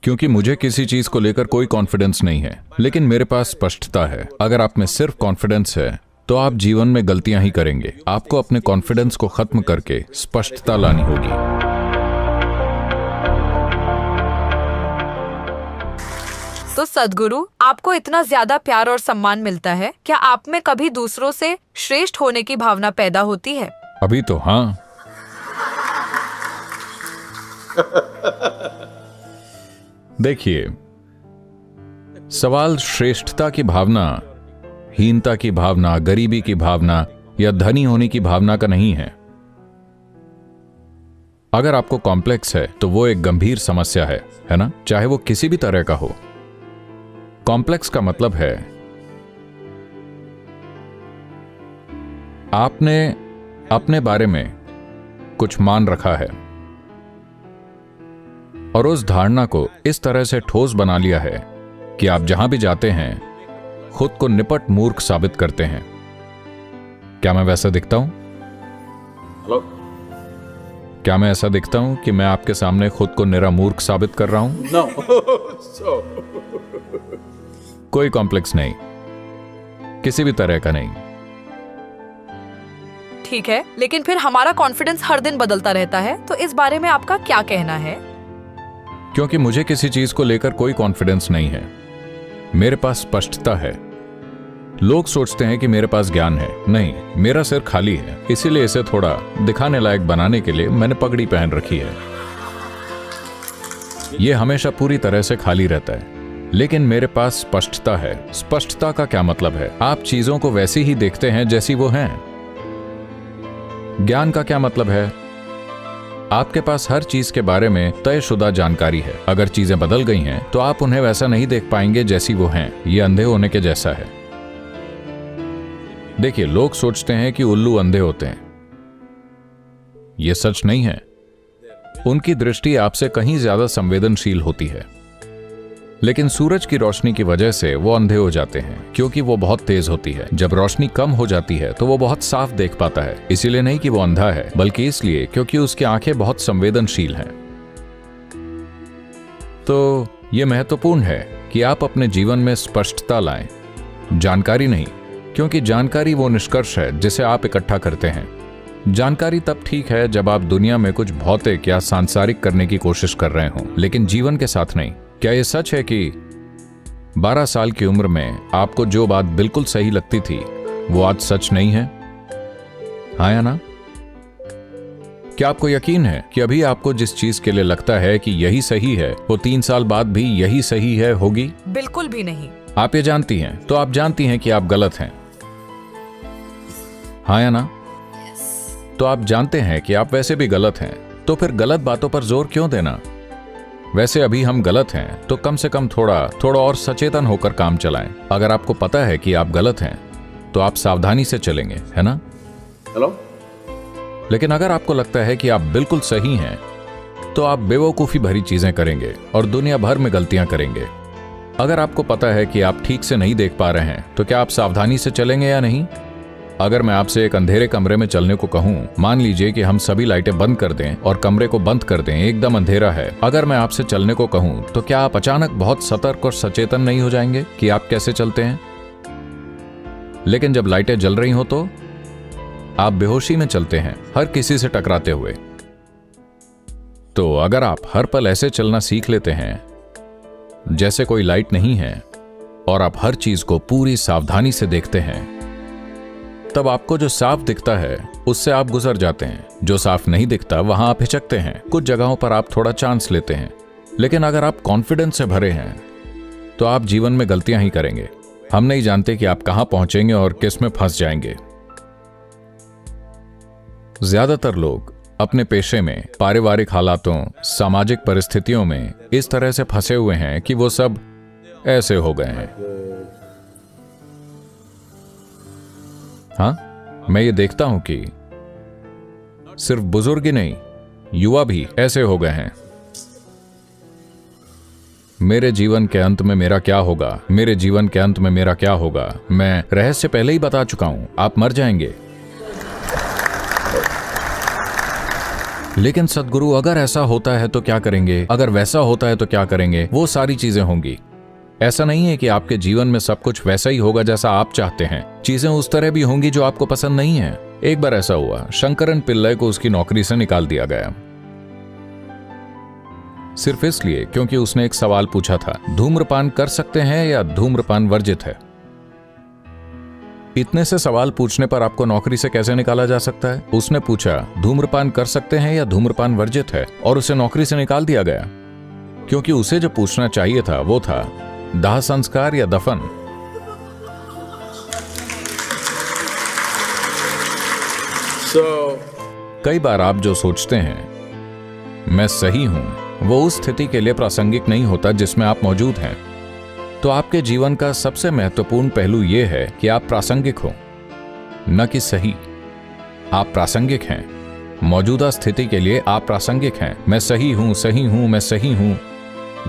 क्योंकि मुझे किसी चीज को लेकर कोई कॉन्फिडेंस नहीं है, लेकिन मेरे पास स्पष्टता है। अगर आप में सिर्फ कॉन्फिडेंस है तो आप जीवन में गलतियां ही करेंगे। आपको अपने कॉन्फिडेंस को खत्म करके स्पष्टता लानी होगी। तो सद्गुरु, आपको इतना ज्यादा प्यार और सम्मान मिलता है, क्या आप में कभी दूसरों से श्रेष्ठ होने की भावना पैदा होती है? अभी तो हाँ। देखिए, सवाल श्रेष्ठता की भावना, हीनता की भावना, गरीबी की भावना या धनी होने की भावना का नहीं है। अगर आपको कॉम्प्लेक्स है तो वो एक गंभीर समस्या है ना? चाहे वो किसी भी तरह का हो। कॉम्प्लेक्स का मतलब है आपने अपने बारे में कुछ मान रखा है और उस धारणा को इस तरह से ठोस बना लिया है कि आप जहां भी जाते हैं खुद को निपट मूर्ख साबित करते हैं। क्या मैं वैसा दिखता हूं? हेलो, क्या मैं ऐसा दिखता हूं कि मैं आपके सामने खुद को निरा मूर्ख साबित कर रहा हूं? नो। कोई कॉम्प्लेक्स नहीं, किसी भी तरह का नहीं। ठीक है, लेकिन फिर हमारा कॉन्फिडेंस हर दिन बदलता रहता है, तो इस बारे में आपका क्या कहना है? क्योंकि मुझे किसी चीज को लेकर कोई कॉन्फिडेंस नहीं है, मेरे पास स्पष्टता है। लोग सोचते हैं कि मेरे पास ज्ञान है, नहीं, मेरा सिर खाली है। इसीलिए इसे थोड़ा दिखाने लायक बनाने के लिए मैंने पगड़ी पहन रखी है। यह हमेशा पूरी तरह से खाली रहता है, लेकिन मेरे पास स्पष्टता है। स्पष्टता का क्या मतलब है? आप चीजों को वैसी ही देखते हैं जैसी वो हैं। ज्ञान का क्या मतलब है? आपके पास हर चीज के बारे में तयशुदा जानकारी है। अगर चीजें बदल गई हैं तो आप उन्हें वैसा नहीं देख पाएंगे जैसी वो हैं। ये अंधे होने के जैसा है। देखिए, लोग सोचते हैं कि उल्लू अंधे होते हैं। यह सच नहीं है। उनकी दृष्टि आपसे कहीं ज्यादा संवेदनशील होती है, लेकिन सूरज की रोशनी की वजह से वो अंधे हो जाते हैं, क्योंकि वो बहुत तेज होती है। जब रोशनी कम हो जाती है तो वो बहुत साफ देख पाता है। इसीलिए नहीं कि वो अंधा है, बल्कि इसलिए क्योंकि उसकी आंखें बहुत संवेदनशील हैं। तो ये महत्वपूर्ण है कि आप अपने जीवन में स्पष्टता लाएं, जानकारी नहीं, क्योंकि जानकारी वो निष्कर्ष है जिसे आप इकट्ठा करते हैं। जानकारी तब ठीक है जब आप दुनिया में कुछ भौतिक या सांसारिक करने की कोशिश कर रहे हों, लेकिन जीवन के साथ नहीं। क्या यह सच है कि 12 साल की उम्र में आपको जो बात बिल्कुल सही लगती थी वो आज सच नहीं है? हाँ या ना? क्या आपको यकीन है कि अभी आपको जिस चीज के लिए लगता है कि यही सही है वो 3 साल बाद भी यही सही है होगी? बिल्कुल भी नहीं। आप ये जानती हैं, तो आप जानती हैं कि आप गलत हैं। हाँ या ना? तो आप जानते हैं कि आप वैसे भी गलत हैं, तो फिर गलत बातों पर जोर क्यों देना? वैसे अभी हम गलत हैं तो कम से कम थोड़ा और सचेतन होकर काम चलाएं। अगर आपको पता है कि आप गलत हैं तो आप सावधानी से चलेंगे, है ना? हेलो। लेकिन अगर आपको लगता है कि आप बिल्कुल सही हैं तो आप बेवकूफी भरी चीजें करेंगे और दुनिया भर में गलतियां करेंगे। अगर आपको पता है कि आप ठीक से नहीं देख पा रहे हैं तो क्या आप सावधानी से चलेंगे या नहीं? अगर मैं आपसे एक अंधेरे कमरे में चलने को कहूं, मान लीजिए कि हम सभी लाइटें बंद कर दें और कमरे को बंद कर दें, एकदम अंधेरा है। अगर मैं आपसे चलने को कहूं तो क्या आप अचानक बहुत सतर्क और सचेतन नहीं हो जाएंगे कि आप कैसे चलते हैं? लेकिन जब लाइटें जल रही हो तो आप बेहोशी में चलते हैं, हर किसी से टकराते हुए। तो अगर आप हर पल ऐसे चलना सीख लेते हैं जैसे कोई लाइट नहीं है और आप हर चीज को पूरी सावधानी से देखते हैं, तब आपको जो साफ दिखता है उससे आप गुजर जाते हैं। जो साफ नहीं दिखता वहां आप हिचकते हैं। कुछ जगहों पर आप थोड़ा चांस लेते हैं, लेकिन अगर आप कॉन्फिडेंस से भरे हैं तो आप जीवन में गलतियां ही करेंगे। हम नहीं जानते कि आप कहां पहुंचेंगे और किस में फंस जाएंगे। ज्यादातर लोग अपने पेशे में, पारिवारिक हालातों, सामाजिक परिस्थितियों में इस तरह से फंसे हुए हैं कि वो सब ऐसे हो गए हैं। हाँ, मैं ये देखता हूं कि सिर्फ बुजुर्ग ही नहीं, युवा भी ऐसे हो गए हैं। मेरे जीवन के अंत में मेरा क्या होगा? मेरे जीवन के अंत में मेरा क्या होगा? मैं रहस्य पहले ही बता चुका हूं, आप मर जाएंगे। लेकिन सद्गुरु, अगर ऐसा होता है तो क्या करेंगे, अगर वैसा होता है तो क्या करेंगे, वो सारी चीजें होंगी। ऐसा नहीं है कि आपके जीवन में सब कुछ वैसा ही होगा जैसा आप चाहते हैं। चीजें उस तरह भी होंगी जो आपको पसंद नहीं है। एक बार ऐसा हुआ, शंकरन पिल्लई को उसकी नौकरी से निकाल दिया गया, सिर्फ इसलिए क्योंकि उसने एक सवाल पूछा था, धूम्रपान कर सकते हैं या धूम्रपान वर्जित है। इतने से सवाल पूछने पर आपको नौकरी से कैसे निकाला जा सकता है? उसने पूछा, धूम्रपान कर सकते हैं या धूम्रपान वर्जित है, और उसे नौकरी से निकाल दिया गया, क्योंकि उसे जो पूछना चाहिए था वो था दाह संस्कार या दफन। कई बार आप जो सोचते हैं मैं सही हूं, वो उस स्थिति के लिए प्रासंगिक नहीं होता जिसमें आप मौजूद हैं। तो आपके जीवन का सबसे महत्वपूर्ण पहलू यह है कि आप प्रासंगिक हो, न कि सही। आप प्रासंगिक हैं। मौजूदा स्थिति के लिए आप प्रासंगिक हैं। मैं सही हूं, सही हूं, मैं सही हूं,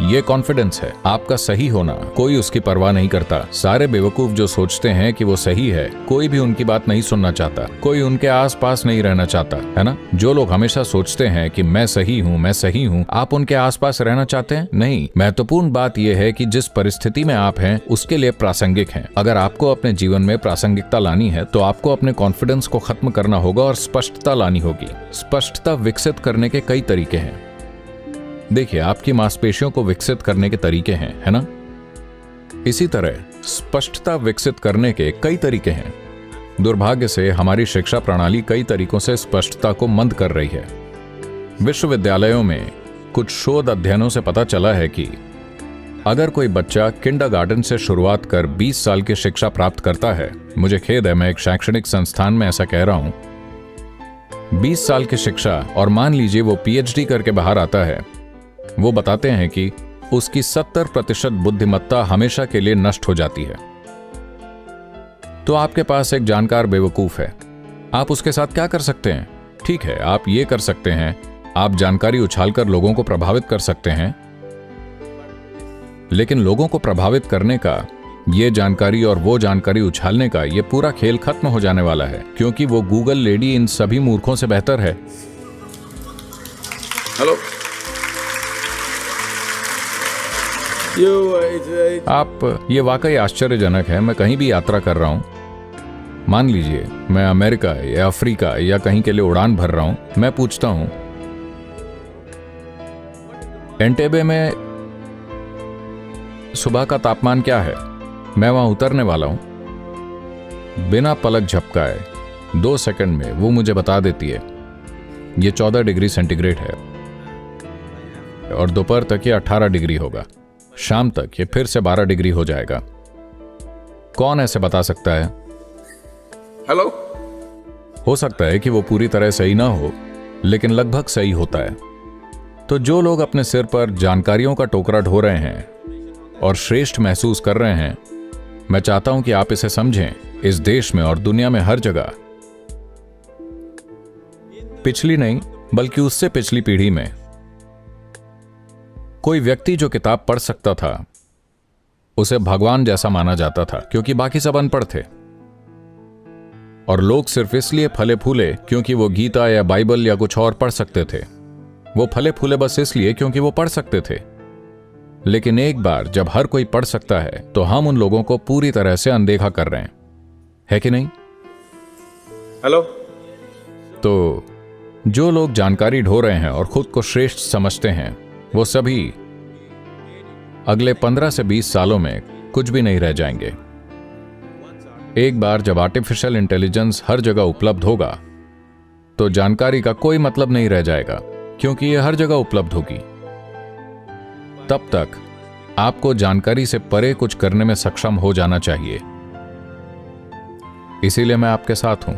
ये कॉन्फिडेंस है। आपका सही होना कोई उसकी परवाह नहीं करता। सारे बेवकूफ जो सोचते हैं कि वो सही है, कोई भी उनकी बात नहीं सुनना चाहता, कोई उनके आसपास नहीं रहना चाहता, है ना? जो लोग हमेशा सोचते हैं कि मैं सही हूं, मैं सही हूं, आप उनके आसपास रहना चाहते हैं? नहीं। महत्वपूर्ण बात यह है कि जिस परिस्थिति में आप हैं उसके लिए प्रासंगिक हैं। अगर आपको अपने जीवन में प्रासंगिकता लानी है तो आपको अपने कॉन्फिडेंस को खत्म करना होगा और स्पष्टता लानी होगी। स्पष्टता विकसित करने के कई तरीके हैं। देखिए, आपकी मांसपेशियों को विकसित करने के तरीके हैं, है ना? इसी तरह स्पष्टता विकसित करने के कई तरीके हैं। दुर्भाग्य से हमारी शिक्षा प्रणाली कई तरीकों से स्पष्टता को मंद कर रही है। विश्वविद्यालयों में कुछ शोध अध्ययनों से पता चला है कि अगर कोई बच्चा किंडरगार्टन से शुरुआत कर 20 साल की शिक्षा प्राप्त करता है, मुझे खेद है मैं एक शैक्षणिक संस्थान में ऐसा कह रहा हूं, 20 साल की शिक्षा, और मान लीजिए वो पीएचडी करके बाहर आता है, वो बताते हैं कि उसकी 70% बुद्धिमत्ता हमेशा के लिए नष्ट हो जाती है। तो आपके पास एक जानकार बेवकूफ है, आप उसके साथ क्या कर सकते हैं? ठीक है, आप ये कर सकते हैं, आप जानकारी उछालकर लोगों को प्रभावित कर सकते हैं, लेकिन लोगों को प्रभावित करने का, ये जानकारी और वो जानकारी उछालने का, ये पूरा खेल खत्म हो जाने वाला है, क्योंकि वो गूगल लेडी इन सभी मूर्खों से बेहतर है। हेलो, आप, ये वाकई आश्चर्यजनक है। मैं कहीं भी यात्रा कर रहा हूं, मान लीजिए मैं अमेरिका या अफ्रीका या कहीं के लिए उड़ान भर रहा हूं, मैं पूछता हूं एंटेबे में सुबह का तापमान क्या है? मैं वहां उतरने वाला हूं, बिना पलक झपकाए 2 सेकंड में वो मुझे बता देती है ये 14 डिग्री सेंटीग्रेड है, और दोपहर तक ये 18 डिग्री होगा, शाम तक ये फिर से 12 डिग्री हो जाएगा। कौन ऐसे बता सकता है? हेलो। हो सकता है कि वो पूरी तरह सही ना हो, लेकिन लगभग सही होता है। तो जो लोग अपने सिर पर जानकारियों का टोकरा ढो रहे हैं और श्रेष्ठ महसूस कर रहे हैं, मैं चाहता हूं कि आप इसे समझें। इस देश में और दुनिया में हर जगह, पिछली नहीं बल्कि उससे पिछली पीढ़ी में, कोई व्यक्ति जो किताब पढ़ सकता था उसे भगवान जैसा माना जाता था, क्योंकि बाकी सब अनपढ़ थे, और लोग सिर्फ इसलिए फले फूले क्योंकि वो गीता या बाइबल या कुछ और पढ़ सकते थे। वो फले फूले बस इसलिए क्योंकि वो पढ़ सकते थे। लेकिन एक बार जब हर कोई पढ़ सकता है तो हम उन लोगों को पूरी तरह से अनदेखा कर रहे हैं, है कि नहीं? हेलो। तो जो लोग जानकारी ढो रहे हैं और खुद को श्रेष्ठ समझते हैं, वो सभी अगले 15 से 20 सालों में कुछ भी नहीं रह जाएंगे। एक बार जब आर्टिफिशियल इंटेलिजेंस हर जगह उपलब्ध होगा तो जानकारी का कोई मतलब नहीं रह जाएगा, क्योंकि यह हर जगह उपलब्ध होगी। तब तक आपको जानकारी से परे कुछ करने में सक्षम हो जाना चाहिए। इसीलिए मैं आपके साथ हूं।